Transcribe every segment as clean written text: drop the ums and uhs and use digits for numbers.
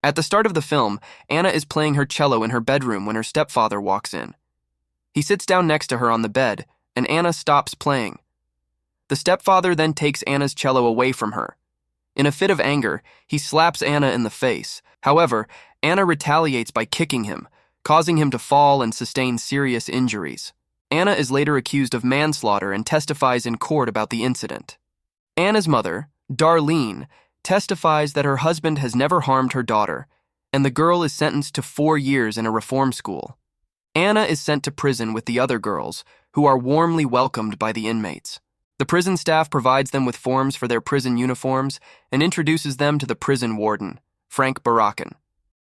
At the start of the film, Anna is playing her cello in her bedroom when her stepfather walks in. He sits down next to her on the bed, and Anna stops playing. The stepfather then takes Anna's cello away from her. In a fit of anger, he slaps Anna in the face. However, Anna retaliates by kicking him, causing him to fall and sustain serious injuries. Anna is later accused of manslaughter and testifies in court about the incident. Anna's mother, Darlene, testifies that her husband has never harmed her daughter, and the girl is sentenced to 4 years in a reform school. Anna is sent to prison with the other girls, who are warmly welcomed by the inmates. The prison staff provides them with forms for their prison uniforms and introduces them to the prison warden, Frank Barakan.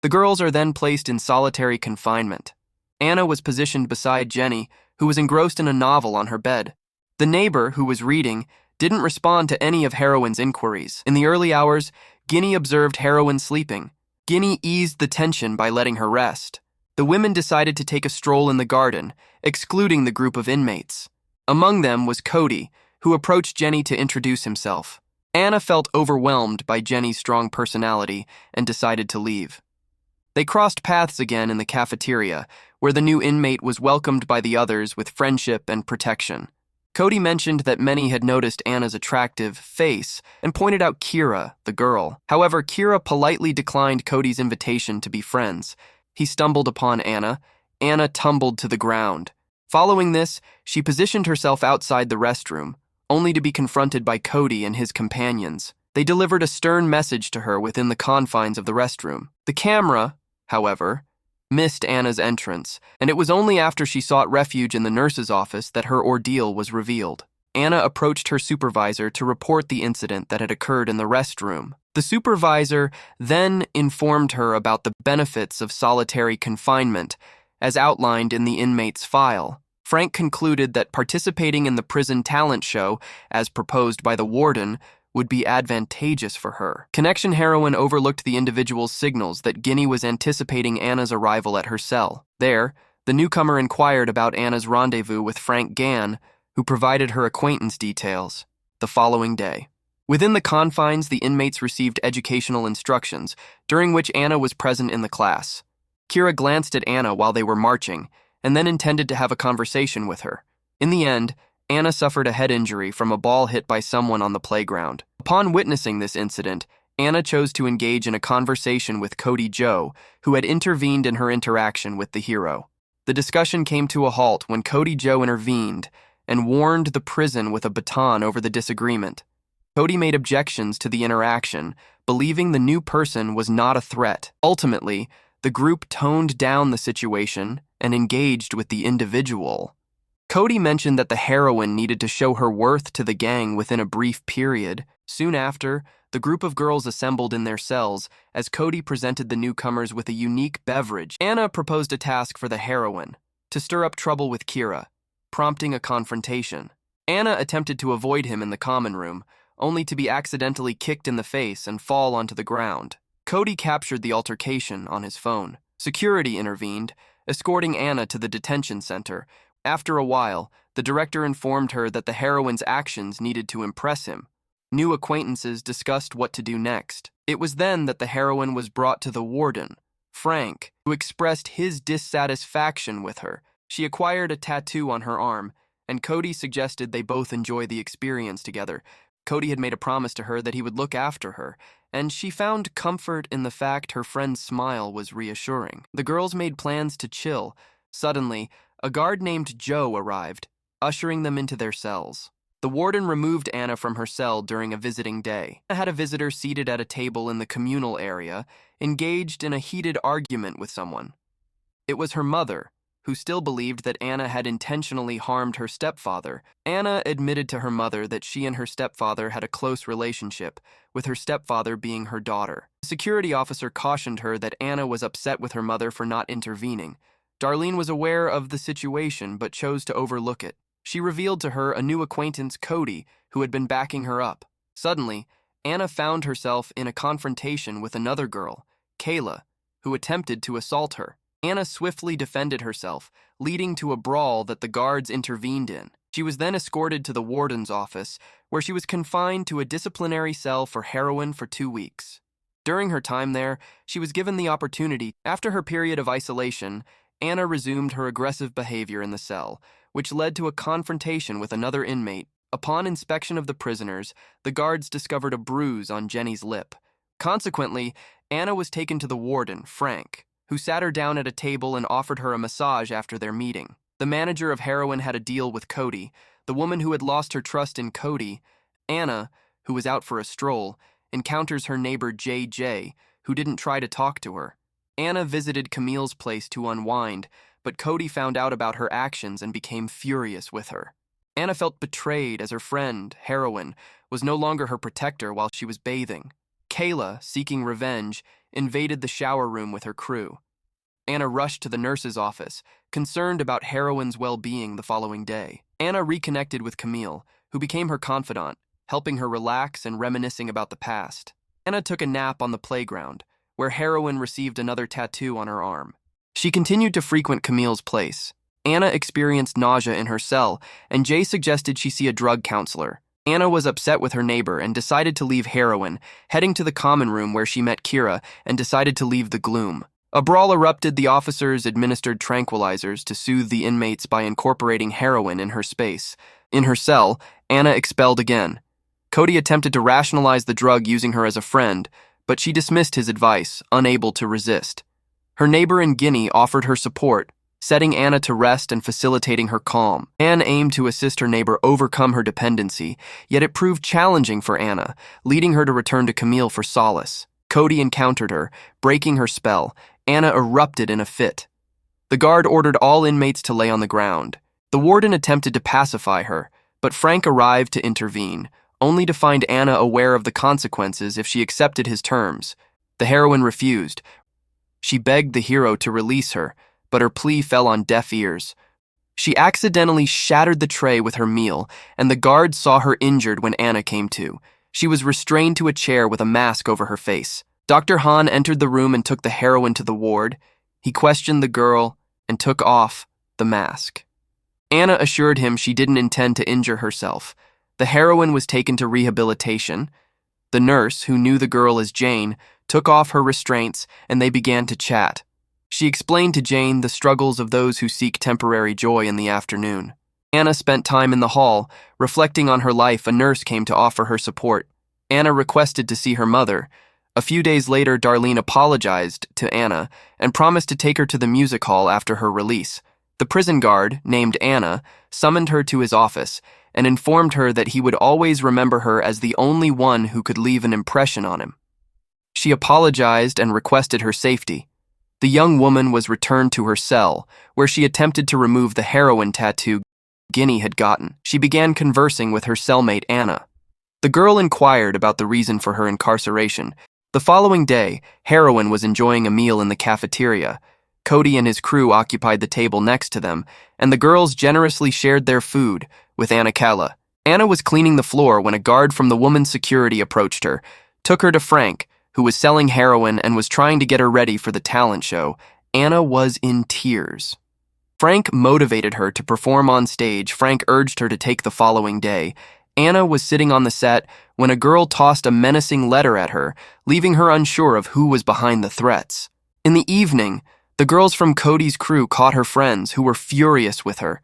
The girls are then placed in solitary confinement. Anna was positioned beside Jenny, who was engrossed in a novel on her bed. The neighbor, who was reading, didn't respond to any of Heroine's inquiries. In the early hours, Ginny observed Heroine sleeping. Ginny eased the tension by letting her rest. The women decided to take a stroll in the garden, excluding the group of inmates. Among them was Cody, who approached Jenny to introduce himself. Anna felt overwhelmed by Jenny's strong personality and decided to leave. They crossed paths again in the cafeteria, where the new inmate was welcomed by the others with friendship and protection. Cody mentioned that many had noticed Anna's attractive face and pointed out Kira, the girl. However, Kira politely declined Cody's invitation to be friends. He stumbled upon Anna. Anna tumbled to the ground. Following this, she positioned herself outside the restroom, only to be confronted by Cody and his companions. They delivered a stern message to her within the confines of the restroom. The camera, however, missed Anna's entrance, and it was only after she sought refuge in the nurse's office that her ordeal was revealed. Anna approached her supervisor to report the incident that had occurred in the restroom. The supervisor then informed her about the benefits of solitary confinement, as outlined in the inmate's file. Frank concluded that participating in the prison talent show, as proposed by the warden, would be advantageous for her. Connection Heroine overlooked the individual's signals that Ginny was anticipating Anna's arrival at her cell. There, the newcomer inquired about Anna's rendezvous with Frank Gann, who provided her acquaintance details. The following day, within the confines, the inmates received educational instructions, during which Anna was present in the class. Kira glanced at Anna while they were marching, and then intended to have a conversation with her. In the end, Anna suffered a head injury from a ball hit by someone on the playground. Upon witnessing this incident, Anna chose to engage in a conversation with Cody Joe, who had intervened in her interaction with the hero. The discussion came to a halt when Cody Joe intervened and warned the prison with a baton over the disagreement. Cody made objections to the interaction, believing the new person was not a threat. Ultimately, the group toned down the situation and engaged with the individual. Cody mentioned that the heroine needed to show her worth to the gang within a brief period. Soon after, the group of girls assembled in their cells as Cody presented the newcomers with a unique beverage. Anna proposed a task for the heroine, to stir up trouble with Kira, prompting a confrontation. Anna attempted to avoid him in the common room, only to be accidentally kicked in the face and fall onto the ground. Cody captured the altercation on his phone. Security intervened, escorting Anna to the detention center. After a while, the director informed her that the heroine's actions needed to impress him. New acquaintances discussed what to do next. It was then that the heroine was brought to the warden, Frank, who expressed his dissatisfaction with her. She acquired a tattoo on her arm, and Cody suggested they both enjoy the experience together. Cody had made a promise to her that he would look after her, and she found comfort in the fact her friend's smile was reassuring. The girls made plans to chill. Suddenly, a guard named Joe arrived, ushering them into their cells. The warden removed Anna from her cell during a visiting day. Anna had a visitor seated at a table in the communal area, engaged in a heated argument with someone. It was her mother, who still believed that Anna had intentionally harmed her stepfather. Anna admitted to her mother that she and her stepfather had a close relationship, with her stepfather being her daughter. The security officer cautioned her that Anna was upset with her mother for not intervening. Darlene was aware of the situation but chose to overlook it. She revealed to her a new acquaintance, Cody, who had been backing her up. Suddenly, Anna found herself in a confrontation with another girl, Kayla, who attempted to assault her. Anna swiftly defended herself, leading to a brawl that the guards intervened in. She was then escorted to the warden's office, where she was confined to a disciplinary cell for heroin for 2 weeks. During her time there, she was given the opportunity. After her period of isolation, Anna resumed her aggressive behavior in the cell, which led to a confrontation with another inmate. Upon inspection of the prisoners, the guards discovered a bruise on Jenny's lip. Consequently, Anna was taken to the warden, Frank, who sat her down at a table and offered her a massage after their meeting. The manager of heroin had a deal with Cody, the woman who had lost her trust in Cody. Anna, who was out for a stroll, encounters her neighbor JJ, who didn't try to talk to her. Anna visited Camille's place to unwind, but Cody found out about her actions and became furious with her. Anna felt betrayed as her friend, Heroin, was no longer her protector while she was bathing. Kayla, seeking revenge, invaded the shower room with her crew. Anna rushed to the nurse's office, concerned about Heroin's well-being the following day. Anna reconnected with Camille, who became her confidant, helping her relax and reminiscing about the past. Anna took a nap on the playground, where Heroin received another tattoo on her arm. She continued to frequent Camille's place. Anna experienced nausea in her cell, and Jay suggested she see a drug counselor. Anna was upset with her neighbor and decided to leave Heroin, heading to the common room where she met Kira and decided to leave the gloom. A brawl erupted. The officers administered tranquilizers to soothe the inmates by incorporating heroin in her space. In her cell, Anna expelled again. Cody attempted to rationalize the drug using her as a friend, but she dismissed his advice, unable to resist. Her neighbor in Guinea offered her support, setting Anna to rest and facilitating her calm. Anna aimed to assist her neighbor overcome her dependency, yet it proved challenging for Anna, leading her to return to Camille for solace. Cody encountered her, breaking her spell. Anna erupted in a fit. The guard ordered all inmates to lay on the ground. The warden attempted to pacify her, but Frank arrived to intervene, only to find Anna aware of the consequences if she accepted his terms. The heroine refused. She begged the hero to release her, but her plea fell on deaf ears. She accidentally shattered the tray with her meal, and the guard saw her injured when Anna came to. She was restrained to a chair with a mask over her face. Dr. Hahn entered the room and took the heroine to the ward. He questioned the girl and took off the mask. Anna assured him she didn't intend to injure herself. The heroine was taken to rehabilitation. The nurse, who knew the girl as Jane, took off her restraints and they began to chat. She explained to Jane the struggles of those who seek temporary joy in the afternoon. Anna spent time in the hall, reflecting on her life. A nurse came to offer her support. Anna requested to see her mother. A few days later, Darlene apologized to Anna and promised to take her to the music hall after her release. The prison guard, named Anna, summoned her to his office and informed her that he would always remember her as the only one who could leave an impression on him. She apologized and requested her safety. The young woman was returned to her cell, where she attempted to remove the heroin tattoo Guinea had gotten. She began conversing with her cellmate Anna. The girl inquired about the reason for her incarceration. The following day, Heroin was enjoying a meal in the cafeteria. Cody and his crew occupied the table next to them, and the girls generously shared their food with Anna Calla. Anna was cleaning the floor when a guard from the woman's security approached her, took her to Frank, who was selling heroin and was trying to get her ready for the talent show. Anna was in tears. Frank motivated her to perform on stage. Frank urged her to take the following day. Anna was sitting on the set when a girl tossed a menacing letter at her, leaving her unsure of who was behind the threats. In the evening, the girls from Cody's crew caught her friends, who were furious with her.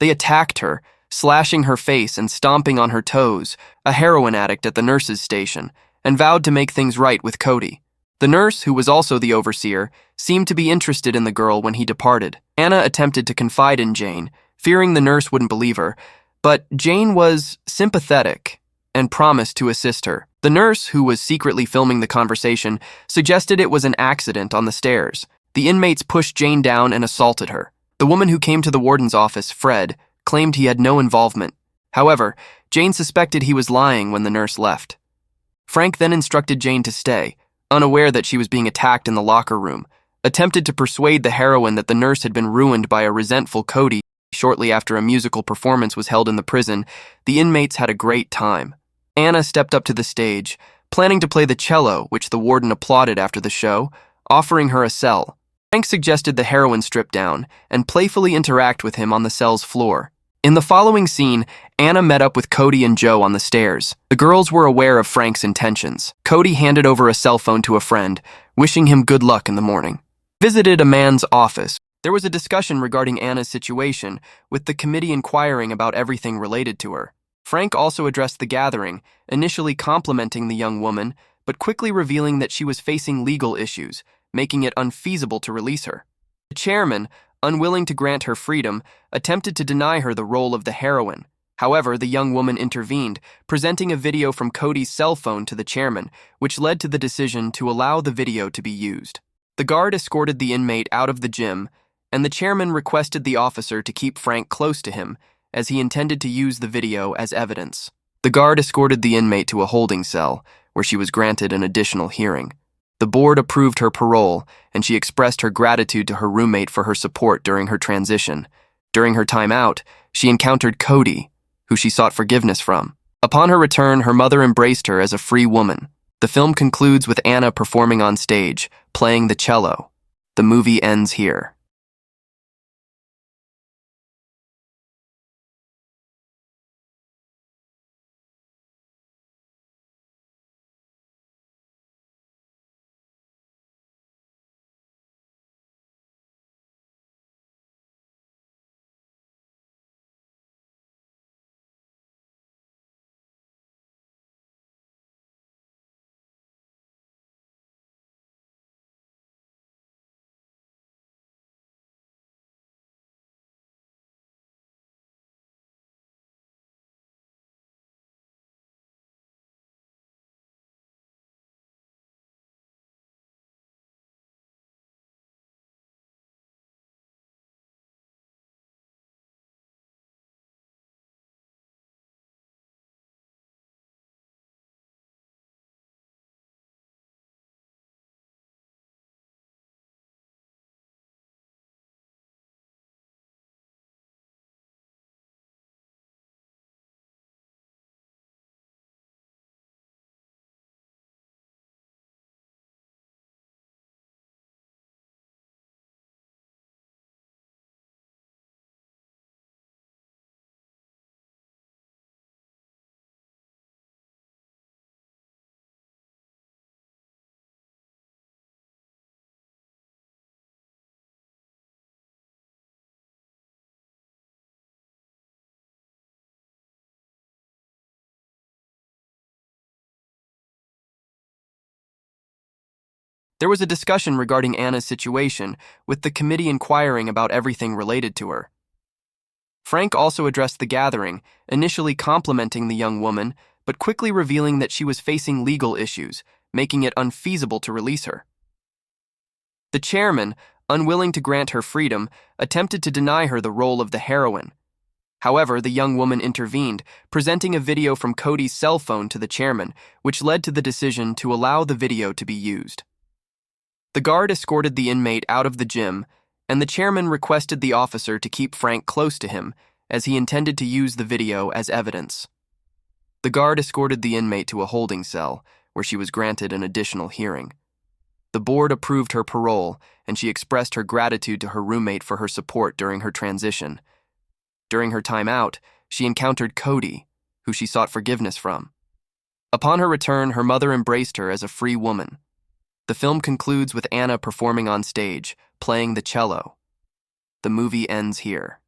They attacked her, slashing her face and stomping on her toes, a heroin addict at the nurse's station, and vowed to make things right with Cody. The nurse, who was also the overseer, seemed to be interested in the girl when he departed. Anna attempted to confide in Jane, fearing the nurse wouldn't believe her, but Jane was sympathetic and promised to assist her. The nurse, who was secretly filming the conversation, suggested it was an accident on the stairs. The inmates pushed Jane down and assaulted her. The woman who came to the warden's office, Fred, claimed he had no involvement. However, Jane suspected he was lying when the nurse left. Frank then instructed Jane to stay, unaware that she was being attacked in the locker room, attempted to persuade the heroine that the nurse had been ruined by a resentful Cody. Shortly after a musical performance was held in the prison, the inmates had a great time. Anna stepped up to the stage, planning to play the cello, which the warden applauded after the show, offering her a cell. Frank suggested the heroine strip down and playfully interact with him on the cell's floor. In the following scene, Anna met up with Cody and Joe on the stairs. The girls were aware of Frank's intentions. Cody handed over a cell phone to a friend, wishing him good luck in the morning. Visited a man's office. There was a discussion regarding Anna's situation, with the committee inquiring about everything related to her. Frank also addressed the gathering, initially complimenting the young woman, but quickly revealing that she was facing legal issues, making it unfeasible to release her. The chairman, unwilling to grant her freedom, attempted to deny her the role of the heroine. However, the young woman intervened, presenting a video from Cody's cell phone to the chairman, which led to the decision to allow the video to be used. The guard escorted the inmate out of the gym, and the chairman requested the officer to keep Frank close to him, as he intended to use the video as evidence. The guard escorted the inmate to a holding cell, where she was granted an additional hearing. The board approved her parole, and she expressed her gratitude to her roommate for her support during her transition. During her time out, she encountered Cody, who she sought forgiveness from. Upon her return, her mother embraced her as a free woman. The film concludes with Anna performing on stage, playing the cello. The movie ends here. There was a discussion regarding Anna's situation, with the committee inquiring about everything related to her. Frank also addressed the gathering, initially complimenting the young woman, but quickly revealing that she was facing legal issues, making it unfeasible to release her. The chairman, unwilling to grant her freedom, attempted to deny her the role of the heroine. However, the young woman intervened, presenting a video from Cody's cell phone to the chairman, which led to the decision to allow the video to be used. The guard escorted the inmate out of the gym, and the chairman requested the officer to keep Frank close to him, as he intended to use the video as evidence. The guard escorted the inmate to a holding cell, where she was granted an additional hearing. The board approved her parole, and she expressed her gratitude to her roommate for her support during her transition. During her time out, she encountered Cody, who she sought forgiveness from. Upon her return, her mother embraced her as a free woman. The film concludes with Anna performing on stage, playing the cello. The movie ends here.